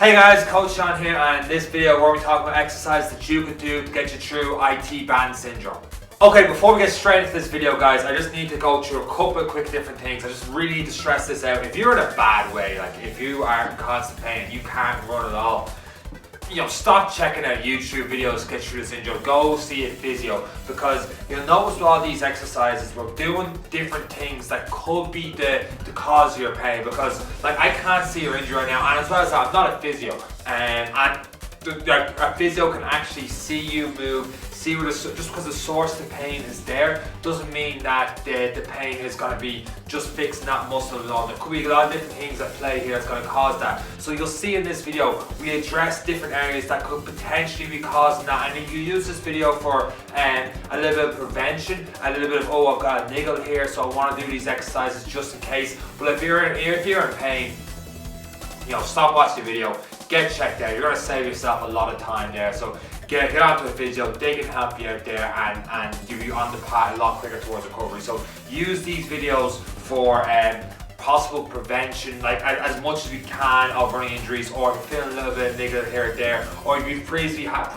Hey guys, Coach Sean here, and in this video where we talk about exercises that you can do to get you through IT band syndrome. Okay, before we get straight into this video guys, I just need to go through a couple of quick different things. I just really need to stress this out. If you're in a bad way, like if you are in constant pain, you can't run at all, stop checking out YouTube videos to get through this injury. Go see a physio, because you'll notice with all these exercises, we're doing different things that could be the cause of your pain. Because like I can't see your injury right now, and as well as that, I'm not a physio, and a physio can actually see you move, see where just because the source of the pain is there doesn't mean that the pain is going to be just fixing that muscle alone. There could be a lot of different things at play here that's going to cause that. So you'll see in this video we address different areas that could potentially be causing that, and if you use this video for a little bit of prevention, a little bit of I've got a niggle here so I want to do these exercises just in case. But if you're in pain, stop watching the video, get checked out. You're going to save yourself a lot of time there. So get onto a physio, they can help you out there and give you on the path a lot quicker towards recovery. So use these videos for possible prevention, like as much as we can of running injuries, or if you're feeling a little bit negative here or there, or if you've previously had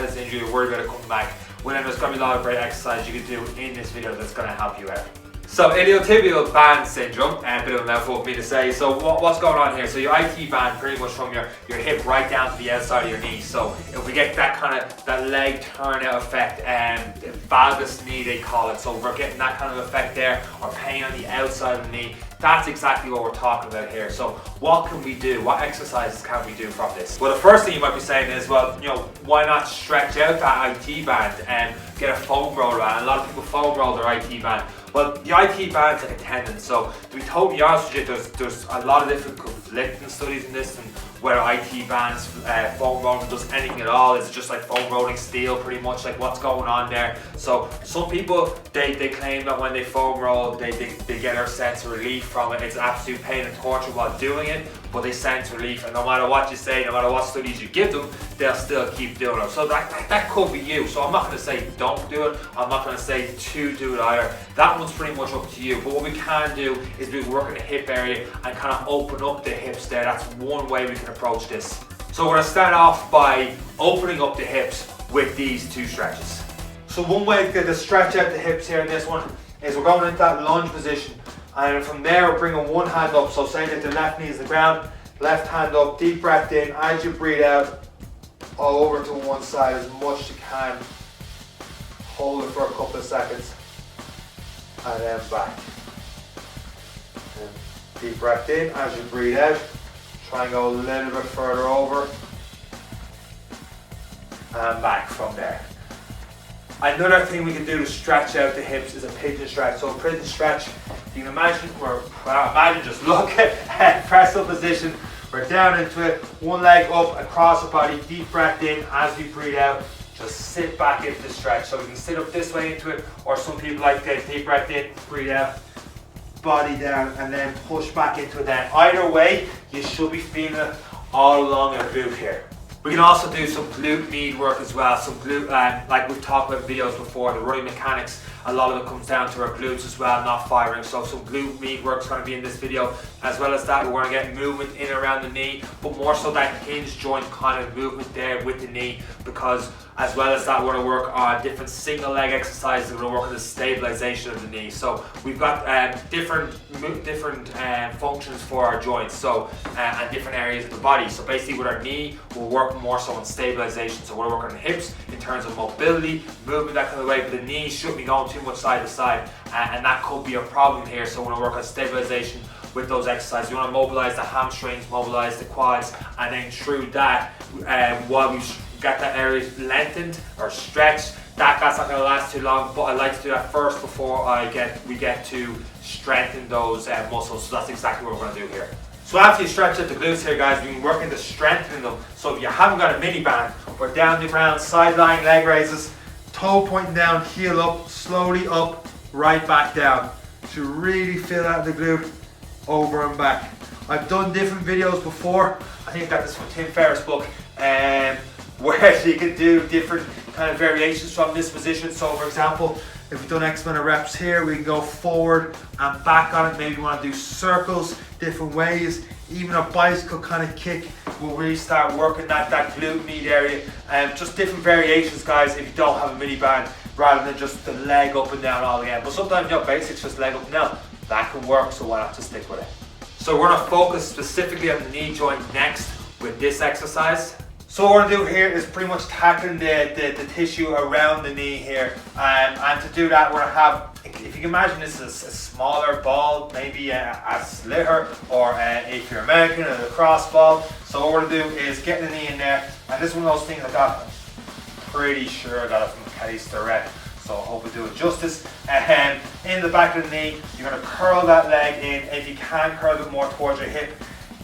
this injury, you're worried about it coming back, well then there's going to be a lot of great exercises you can do in this video that's going to help you out. So iliotibial band syndrome, a bit of a mouthful for me to say. So what's going on here? So your IT band pretty much from your hip right down to the outside of your knee. So if we get that kind of that leg turnout effect, valgus knee they call it. So we're getting that kind of effect there, or pain on the outside of the knee. That's exactly what we're talking about here. So what can we do? What exercises can we do from this? Well, the first thing you might be saying is, well, why not stretch out that IT band and get a foam roller on? A lot of people foam roll their IT band. Well, the IT band's like a tendon, so to be totally honest with you, there's a lot of different conflicting studies in this, and whether IT bands, foam rolling does anything at all. It's just like foam rolling steel, pretty much, like what's going on there. So some people, they claim that when they foam roll, they get a sense of relief from it. It's absolute pain and torture while doing it, but they sense relief, and no matter what you say, no matter what studies you give them, they'll still keep doing it. So that could be you. So I'm not going to say don't do it, I'm not going to say to do it either. That one's pretty much up to you. But what we can do is we work in the hip area and kind of open up the hips there. That's one way we can approach this. So we're going to start off by opening up the hips with these two stretches. So one way to stretch out the hips here in this one is we're going into that lunge position, and from there we're bringing one hand up. So say that the left knee is the ground, left hand up, deep breath in. As you breathe out, all over to one side as much as you can. Hold it for a couple of seconds, and then back. And deep breath in. As you breathe out, try and go a little bit further over, and back from there. Another thing we can do to stretch out the hips is a pigeon stretch. So a pigeon stretch, you can imagine, just look at press up position. We're down into it, one leg up across the body, deep breath in. As we breathe out, just sit back into the stretch. So we can sit up this way into it, or some people like to deep breath in, breathe out, body down, and then push back into it then. Either way, you should be feeling it all along your glute here. We can also do some glute med work as well. Some glute, like we've talked about videos before, the running mechanics, a lot of it comes down to our glutes as well, not firing. So some glute med work is going to be in this video. As well as that, we're going to get movement in and around the knee, but more so that hinge joint kind of movement there with the knee, because as well as that, we're going to work on different single leg exercises. We're going to work on the stabilization of the knee. So we've got different functions for our joints, so and different areas of the body. So basically with our knee, we'll work more so on stabilization. So we're working on the hips in terms of mobility, movement, that kind of way, but the knee shouldn't be going too much side to side, and that could be a problem here. So we're going to work on stabilization with those exercises. You want to mobilize the hamstrings, mobilize the quads, and then through that, while we get that area lengthened or stretched, that's not going to last too long, but I like to do that first before we get to strengthen those muscles. So that's exactly what we're going to do here. So after you stretch out the glutes here guys, we can work into strengthening them. So if you haven't got a mini band, we're down the ground, sideline leg raises, toe pointing down, heel up, slowly up, right back down. To really feel out the glute, over and back. I've done different videos before. I think that is from Tim Ferriss' book, where you can do different kind of variations from this position. So for example, if we've done X amount of reps here, we can go forward and back on it. Maybe you want to do circles, different ways. even a bicycle kind of kick will really start working that glute med area. Just different variations, guys, if you don't have a mini band, rather than just the leg up and down all again. But sometimes, basics just leg up and down. That can work, so why not just stick with it? So we're gonna focus specifically on the knee joint next with this exercise. So what we're gonna do here is pretty much tackling the tissue around the knee here. And to do that, we're gonna have, if you can imagine this is a smaller ball, maybe a slitter, or if you're American, a lacrosse ball. So what we're gonna do is get the knee in there. And this is one of those things I got, pretty sure I got it from Kelly's Direct. So I hope we do it justice. In the back of the knee, you're gonna curl that leg in. If you can, curl it more towards your hip.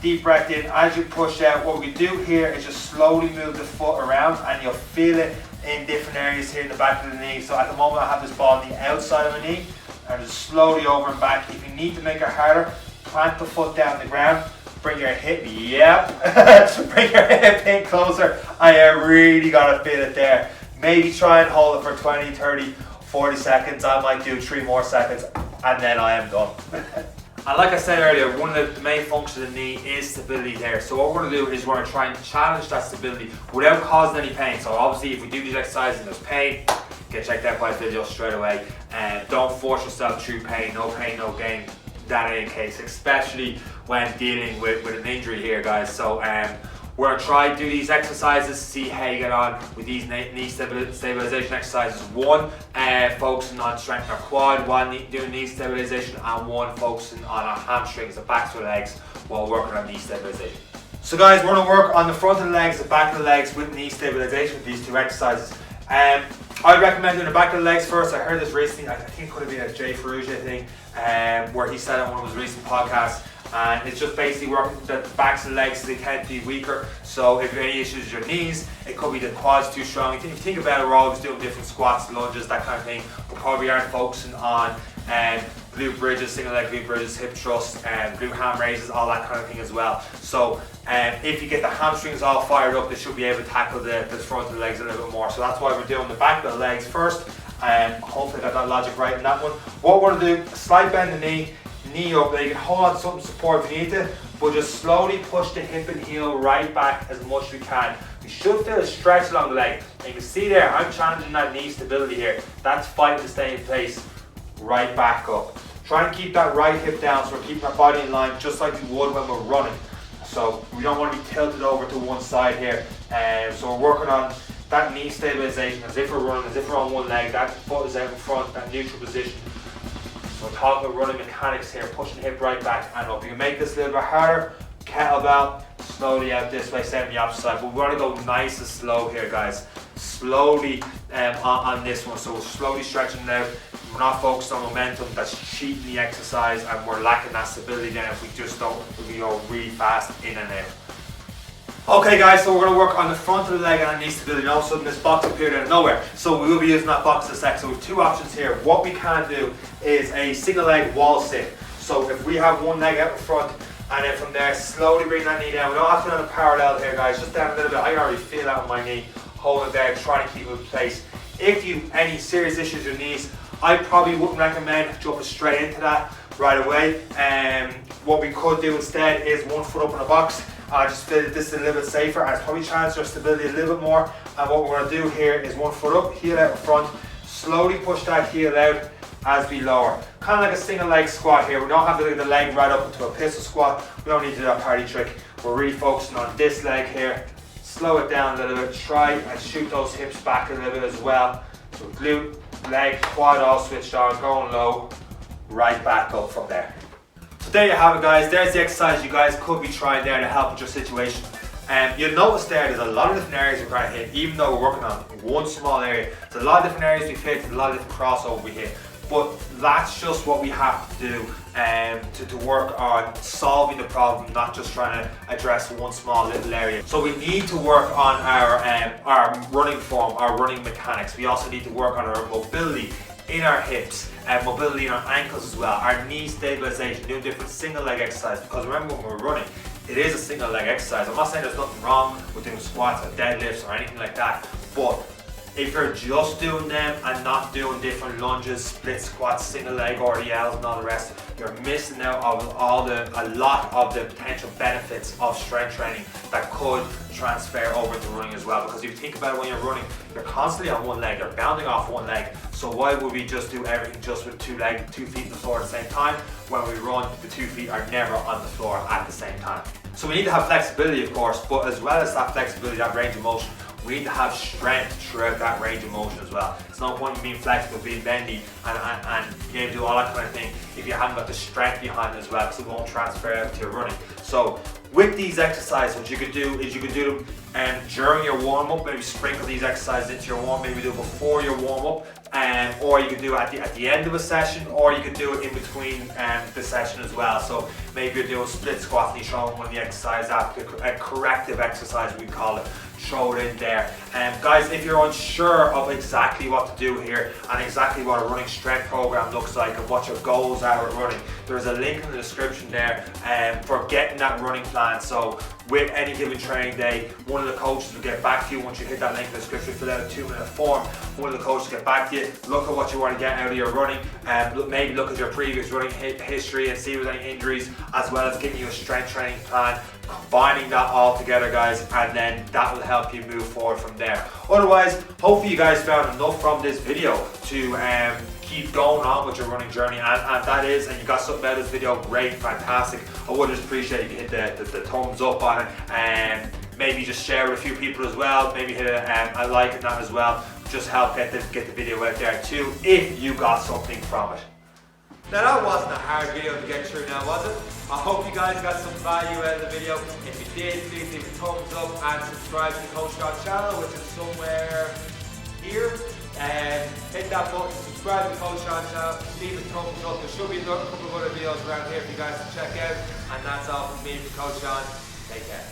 Deep breath in. As you push out, what we do here is just slowly move the foot around, and you'll feel it in different areas here in the back of the knee. So at the moment I have this ball on the outside of my knee, and just slowly over and back. If you need to make it harder, plant the foot down the ground, bring your hip, bring your hip in closer, and you really gotta feel it there. Maybe try and hold it for 20, 30, 40 seconds. I might do 3 more seconds, and then I am done. And like I said earlier, one of the main functions of the knee is stability there. So what we're going to do is we're going to try and challenge that stability without causing any pain. So obviously if we do these exercises and there's pain, get checked out by physio straight away. And don't force yourself through pain, no gain. That ain't the case, especially when dealing with an injury here, guys. So we're going to try to do these exercises, see how you get on with these knee stabilization exercises. One, focusing on strengthening our quad, one doing knee stabilization, and one focusing on our hamstrings, the backs of the legs, while working on knee stabilization. So guys, we're going to work on the front of the legs, the back of the legs with knee stabilization with these 2 exercises. I'd recommend doing the back of the legs first. I heard this recently, I think it could have been a Jay Ferrugia thing, where he said on one of his recent podcasts. And it's just basically working the backs of the legs so they tend to be weaker. So if you have any issues with your knees, it could be the quads too strong. If you think about it, we're always doing different squats, lunges, that kind of thing. We probably aren't focusing on glute bridges, single leg glute bridges, hip thrusts, glute ham raises, all that kind of thing as well. So if you get the hamstrings all fired up, they should be able to tackle the front of the legs a little bit more. So that's why we're doing the back of the legs first. Hopefully I got that logic right in that one. What we're going to do, slight bend the knee up. Now you can hold on to something to support if you need to, but just slowly push the hip and heel right back as much as you can. You should feel a stretch along the leg. And you can see there, I'm challenging that knee stability here. That's fighting to stay in place. Right back up. Try and keep that right hip down so we're keeping our body in line just like we would when we're running. So we don't want to be tilted over to one side here. So we're working on that knee stabilization as if we're running, as if we're on one leg. That foot is out in front, that neutral position. So we're talking about running mechanics here, pushing the hip right back and up. You can make this a little bit harder, kettlebell, slowly out this way, same the opposite side. But we want to go nice and slow here, guys. Slowly on this one. So we're slowly stretching it out. We're not focused on momentum, that's cheating the exercise, and we're lacking that stability then if we just don't, we go really fast in and out. Okay guys, so we're going to work on the front of the leg and knee stability, and all of a sudden this box appeared out of nowhere. So we will be using that box in a sec. So we have 2 options here. What we can do is a single leg wall sit. So if we have one leg out in front, and then from there slowly bring that knee down. We don't have to go on a parallel here, guys, just down a little bit. I can already feel that on my knee. Hold it there, try to keep it in place. If you have any serious issues with your knees, I probably wouldn't recommend jumping straight into that right away. What we could do instead is 1 foot up in a box. I just feel that this is a little bit safer and it's probably challenge your stability a little bit more. And what we're going to do here is 1 foot up, heel out in front, slowly push that heel out as we lower. Kind of like a single leg squat here. We don't have to get the leg right up into a pistol squat. We don't need to do that party trick. We're really focusing on this leg here. Slow it down a little bit, try and shoot those hips back a little bit as well. So glute, leg, quad all switched on, going low, right back up from there. So there you have it, guys. There's the exercise you guys could be trying there to help with your situation. You'll notice there's a lot of different areas we're going to hit, even though we're working on one small area. There's a lot of different areas we've hit, there's a lot of different crossover we hit. But that's just what we have to do to work on solving the problem, not just trying to address one small little area. So we need to work on our running form, our running mechanics. We also need to work on our mobility in our hips, and mobility in our ankles as well, our knee stabilization, doing different single leg exercise. Because remember, when we're running, it is a single leg exercise. I'm not saying there's nothing wrong with doing squats or deadlifts or anything like that, but If you're just doing them and not doing different lunges, split squats, single leg RDLs and all the rest, you're missing out on a lot of the potential benefits of strength training that could transfer over to running as well. Because if you think about it, when you're running, you're constantly on one leg, you're bounding off one leg. So why would we just do everything just with 2 feet on the floor at the same time? When we run, the 2 feet are never on the floor at the same time. So we need to have flexibility, of course, but as well as that flexibility, that range of motion, we need to have strength throughout that range of motion as well. It's no point in being flexible, being bendy, and being able to do all that kind of thing if you haven't got the strength behind it as well, because it won't transfer out to your running. So with these exercises, what you could do is you could do them during your warm-up, maybe sprinkle these exercises into your warm-up, maybe do it before your warm-up, or you could do it at the end of a session, or you could do it in between the session as well. So maybe you're doing split squats and you throw in one of the exercises after, a corrective exercise we call it, throw it in there. Guys, if you're unsure of exactly what to do here and exactly what a running strength program looks like and what your goals are with running, there's a link in the description there for getting that running plan. So with any given training day, one of the coaches will get back to you once you hit that link in the description, fill out a 2-minute form. One of the coaches will get back to you, look at what you want to get out of your running, maybe look at your previous running history and see if there's any injuries, as well as giving you a strength training plan, combining that all together, guys, and then that will help you move forward from there. Otherwise, hopefully you guys found enough from this video to keep going on with your running journey, and that is, and you got something out of this video, great, fantastic. I would just appreciate if you hit the thumbs up on it, and maybe just share with a few people as well, maybe hit a like on that as well, just help get the video out there too, if you got something from it. Now that wasn't a hard video to get through now, was it? I hope you guys got some value out of the video. If you did, please leave a thumbs up and subscribe to the Coach John channel, which is somewhere here. And hit that button, subscribe to the Coach John channel, leave a thumbs up. There should be a couple of other videos around here for you guys to check out. And that's all from me, Coach John. Take care.